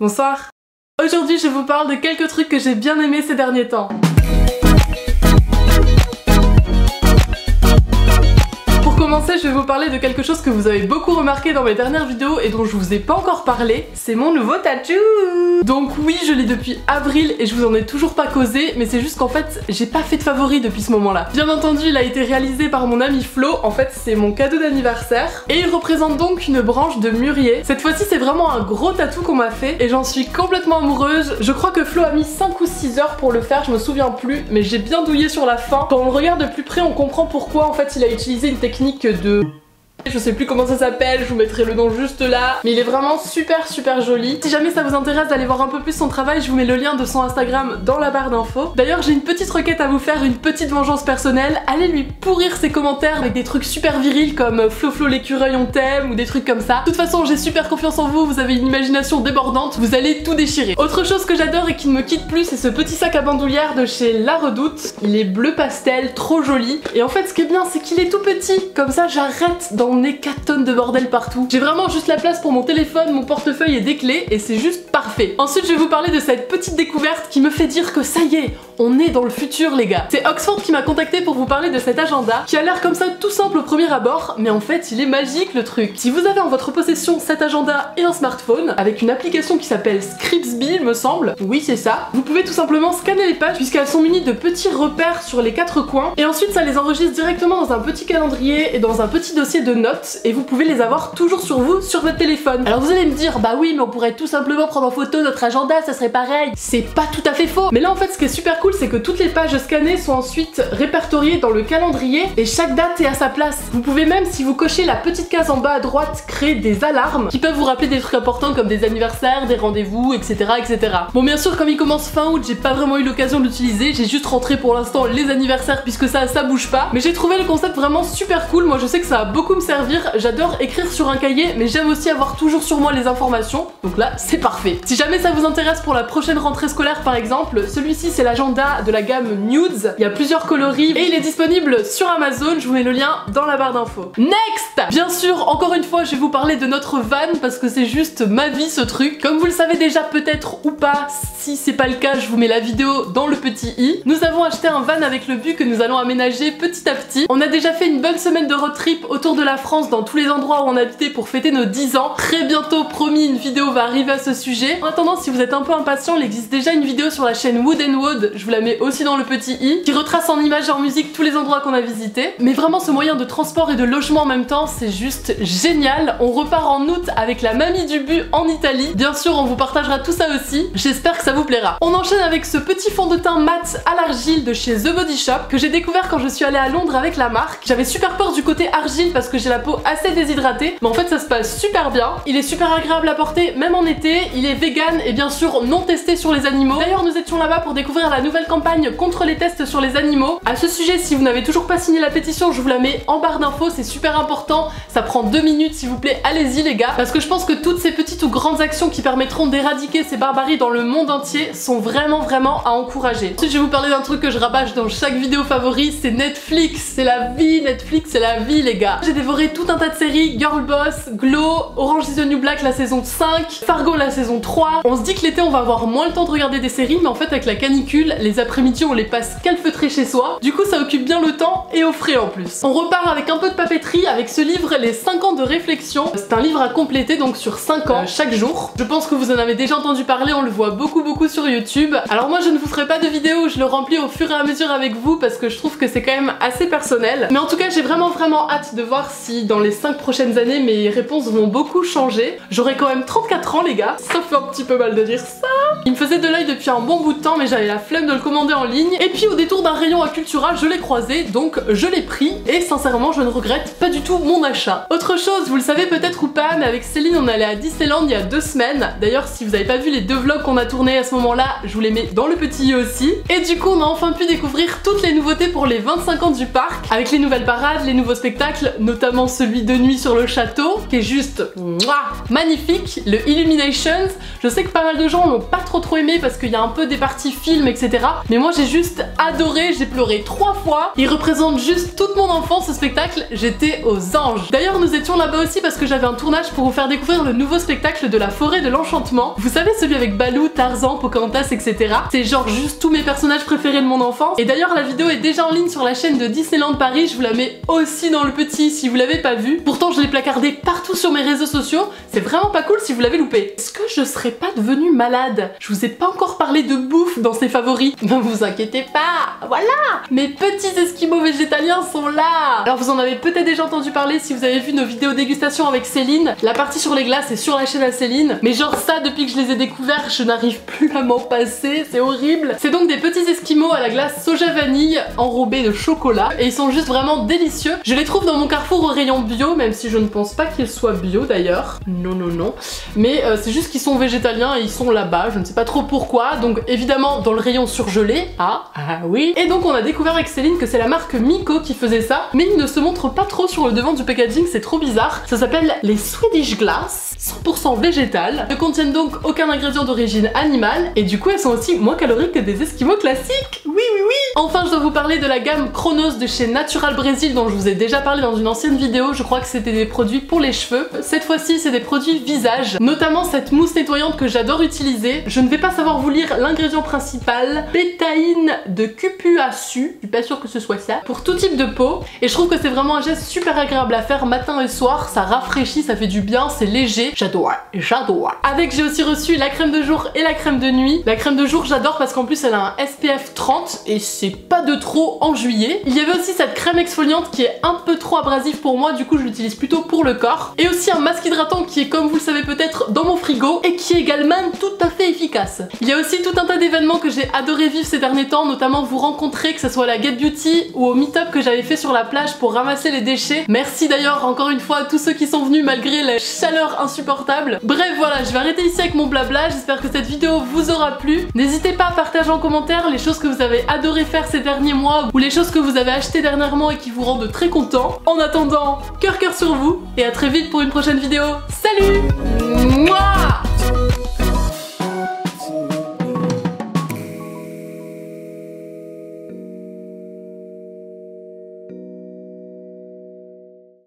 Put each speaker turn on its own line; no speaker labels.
Bonsoir. Aujourd'hui je vous parle de quelques trucs que j'ai bien aimés ces derniers temps. Pour commencer, je vais vous parler de quelque chose que vous avez beaucoup remarqué dans mes dernières vidéos et dont je vous ai pas encore parlé, c'est mon nouveau tattoo. Donc oui, je l'ai depuis avril et je vous en ai toujours pas causé, mais c'est juste qu'en fait, j'ai pas fait de favori depuis ce moment-là. Bien entendu, il a été réalisé par mon ami Flo, en fait c'est mon cadeau d'anniversaire, et il représente donc une branche de mûrier. Cette fois-ci, c'est vraiment un gros tatou qu'on m'a fait et j'en suis complètement amoureuse. Je crois que Flo a mis 5 ou 6 heures pour le faire, je me souviens plus, mais j'ai bien douillé sur la fin. Quand on le regarde de plus près, on comprend pourquoi en fait il a utilisé une technique de... Je sais plus comment ça s'appelle, je vous mettrai le nom juste là. Mais il est vraiment super joli. Si jamais ça vous intéresse d'aller voir un peu plus son travail, je vous mets le lien de son Instagram dans la barre d'infos. D'ailleurs, j'ai une petite requête à vous faire, une petite vengeance personnelle. Allez lui pourrir ses commentaires avec des trucs super virils comme Flo l'écureuil on t'aime ou des trucs comme ça. De toute façon, j'ai super confiance en vous, vous avez une imagination débordante, vous allez tout déchirer. Autre chose que j'adore et qui ne me quitte plus, c'est ce petit sac à bandoulière de chez La Redoute. Il est bleu pastel, trop joli. Et en fait, ce qui est bien, c'est qu'il est tout petit. Comme ça, j'arrête d'en emmener 4 tonnes de bordel partout. J'ai vraiment juste la place pour mon téléphone, mon portefeuille et des clés et c'est juste parfait. Ensuite, je vais vous parler de cette petite découverte qui me fait dire que ça y est, on est dans le futur les gars. C'est Oxford qui m'a contacté pour vous parler de cet agenda qui a l'air comme ça tout simple au premier abord, mais en fait il est magique le truc. Si vous avez en votre possession cet agenda et un smartphone avec une application qui s'appelle Scriptsby il me semble, oui c'est ça, vous pouvez tout simplement scanner les pages puisqu'elles sont munies de petits repères sur les 4 coins et ensuite ça les enregistre directement dans un petit calendrier et dans un petit dossier de notes et vous pouvez les avoir toujours sur vous sur votre téléphone. Alors vous allez me dire bah oui mais on pourrait tout simplement prendre en photo notre agenda, ça serait pareil. C'est pas tout à fait faux, mais là en fait ce qui est super cool c'est que toutes les pages scannées sont ensuite répertoriées dans le calendrier et chaque date est à sa place. Vous pouvez même, si vous cochez la petite case en bas à droite, créer des alarmes qui peuvent vous rappeler des trucs importants comme des anniversaires, des rendez-vous, etc. etc. Bon bien sûr comme il commence fin août, j'ai pas vraiment eu l'occasion de l'utiliser, j'ai juste rentré pour l'instant les anniversaires puisque ça bouge pas, mais j'ai trouvé le concept vraiment super cool. Moi je sais que ça va beaucoup me servir, j'adore écrire sur un cahier mais j'aime aussi avoir toujours sur moi les informations, donc là c'est parfait. Si jamais ça vous intéresse pour la prochaine rentrée scolaire par exemple, celui-ci c'est l'agenda de la gamme Nudes, il y a plusieurs coloris et il est disponible sur Amazon, je vous mets le lien dans la barre d'infos. Next! Bien sûr, encore une fois je vais vous parler de notre van parce que c'est juste ma vie ce truc. Comme vous le savez déjà peut-être ou pas, si c'est pas le cas je vous mets la vidéo dans le petit i. Nous avons acheté un van avec le but que nous allons aménager petit à petit. On a déjà fait une bonne semaine de road trip autour de la France dans tous les endroits où on habitait pour fêter nos 10 ans. Très bientôt, promis, une vidéo va arriver à ce sujet. En attendant, si vous êtes un peu impatient, il existe déjà une vidéo sur la chaîne Wood & Wood, je vous la mets aussi dans le petit i, qui retrace en images et en musique tous les endroits qu'on a visités. Mais vraiment ce moyen de transport et de logement en même temps, c'est juste génial. On repart en août avec la mamie du but en Italie. Bien sûr, on vous partagera tout ça aussi. J'espère que ça vous plaira. On enchaîne avec ce petit fond de teint mat à l'argile de chez The Body Shop que j'ai découvert quand je suis allée à Londres avec la marque. J'avais super peur du côté argile parce que j'ai la peau assez déshydratée, mais en fait ça se passe super bien. Il est super agréable à porter même en été. Il est vegan et bien sûr non testé sur les animaux. D'ailleurs, nous étions là-bas pour découvrir la nouvelle campagne contre les tests sur les animaux. À ce sujet, si vous n'avez toujours pas signé la pétition, je vous la mets en barre d'infos, c'est super important. Ça prend 2 minutes s'il vous plaît, allez-y les gars. Parce que je pense que toutes ces petites ou grandes actions qui permettront d'éradiquer ces barbaries dans le monde entier sont vraiment à encourager. Ensuite, je vais vous parler d'un truc que je rabâche dans chaque vidéo favori, c'est Netflix. C'est la vie, Netflix, c'est la vie les gars. J'ai dévoré tout un tas de séries, Girl Boss, Glow, Orange is the New Black la saison 5, Fargo la saison 3. On se dit que l'été on va avoir moins le temps de regarder des séries, mais en fait avec la canicule, les après-midi on les passe calfeutrés chez soi. Du coup ça occupe bien le temps et au frais en plus. On repart avec un peu de papeterie avec ce livre Les 5 ans de réflexion. C'est un livre à compléter donc sur 5 ans chaque jour. Je pense que vous en avez déjà entendu parler, on le voit beaucoup sur YouTube. Alors moi je ne vous ferai pas de vidéo où je le remplis au fur et à mesure avec vous parce que je trouve que c'est quand même assez personnel. Mais en tout cas j'ai vraiment hâte de voir si dans les 5 prochaines années mes réponses vont beaucoup changer. J'aurai quand même 34 ans les gars, ça fait un petit peu mal de dire ça. Il me faisait de l'œil depuis un bon bout de temps mais j'avais la flemme de le commander en ligne. Et puis au détour d'un rayon à Cultura je l'ai croisé donc je l'ai pris et sincèrement je ne regrette pas du tout mon achat. Autre chose, vous le savez peut-être ou pas, mais avec Céline on allait à Disneyland il y a 2 semaines. D'ailleurs si vous n'avez pas vu les 2 vlogs qu'on a tournés à ce moment-là, je vous les mets dans le petit i aussi. Et du coup on a enfin pu découvrir toutes les nouveautés pour les 25 ans du parc avec les nouvelles parades, les nouveaux spectacles, notamment notamment celui de nuit sur le château, qui est juste magnifique, le Illuminations. Je sais que pas mal de gens l'ont pas trop aimé parce qu'il y a un peu des parties films, etc. Mais moi j'ai juste adoré, j'ai pleuré 3 fois. Il représente juste toute mon enfance ce spectacle, j'étais aux anges. D'ailleurs nous étions là-bas aussi parce que j'avais un tournage pour vous faire découvrir le nouveau spectacle de la forêt de l'enchantement. Vous savez, celui avec Baloo, Tarzan, Pocahontas, etc. C'est genre juste tous mes personnages préférés de mon enfance. Et d'ailleurs la vidéo est déjà en ligne sur la chaîne de Disneyland Paris, je vous la mets aussi dans le petit si vous l'avez pas vu. Pourtant je l'ai placardé partout sur mes réseaux sociaux, c'est vraiment pas cool si vous l'avez loupé. Est-ce que je serais pas devenue malade? Je vous ai pas encore parlé de bouffe dans ces favoris. Ne vous inquiétez pas, voilà! Mes petits esquimaux végétaliens sont là! Alors vous en avez peut-être déjà entendu parler si vous avez vu nos vidéos dégustation avec Céline. La partie sur les glaces est sur la chaîne à Céline. Mais genre ça, depuis que je les ai découverts, je n'arrive plus à m'en passer, c'est horrible. C'est donc des petits esquimaux à la glace soja vanille enrobés de chocolat. Et ils sont juste vraiment délicieux. Je les trouve dans mon Carrefour au rayon bio, même si je ne pense pas qu'ils soient bio d'ailleurs. Non. Mais c'est juste qu'ils sont végétaliens et ils sont là-bas, je ne sais pas trop pourquoi. Donc évidemment dans le rayon surgelé. Ah oui. Et donc on a découvert avec Céline que c'est la marque Miko qui faisait ça. Mais ils ne se montrent pas trop sur le devant du packaging, c'est trop bizarre. Ça s'appelle les Swedish Glass, 100% végétales. Ne contiennent donc aucun ingrédient d'origine animale. Et du coup elles sont aussi moins caloriques que des esquimaux classiques. Oui. Enfin je dois vous parler de la gamme Chronos de chez Natural Brésil dont je vous ai déjà parlé dans une ancienne vidéo. Je crois que c'était des produits pour les cheveux. Cette fois-ci c'est des produits visage, notamment cette mousse nettoyante que j'adore utiliser. Je ne vais pas savoir vous lire l'ingrédient principal, bétaïne de cupuaçu, je suis pas sûre que ce soit ça, pour tout type de peau. Et je trouve que c'est vraiment un geste super agréable à faire matin et soir, ça rafraîchit, ça fait du bien, c'est léger, j'adore. Avec j'ai aussi reçu la crème de jour et la crème de nuit. La crème de jour j'adore parce qu'en plus elle a un SPF 30 et c'est pas de trop en juillet. Il y avait aussi cette crème exfoliante qui est un peu trop abrasive pour moi, du coup je l'utilise plutôt pour le corps. Et aussi un masque hydratant qui est, comme vous le savez peut-être, dans mon frigo et qui est également tout à fait efficace. Il y a aussi tout un tas d'événements que j'ai adoré vivre ces derniers temps, notamment vous rencontrer, que ce soit à la Get Beauty ou au meet-up que j'avais fait sur la plage pour ramasser les déchets. Merci d'ailleurs encore une fois à tous ceux qui sont venus malgré la chaleur insupportable. Bref voilà, je vais arrêter ici avec mon blabla, j'espère que cette vidéo vous aura plu. N'hésitez pas à partager en commentaire les choses que vous avez adoré faire ces derniers mois ou les choses que vous avez achetées dernièrement et qui vous rendent très content. En attendant, cœur sur vous et à très vite pour une prochaine vidéo. Salut! Mouah!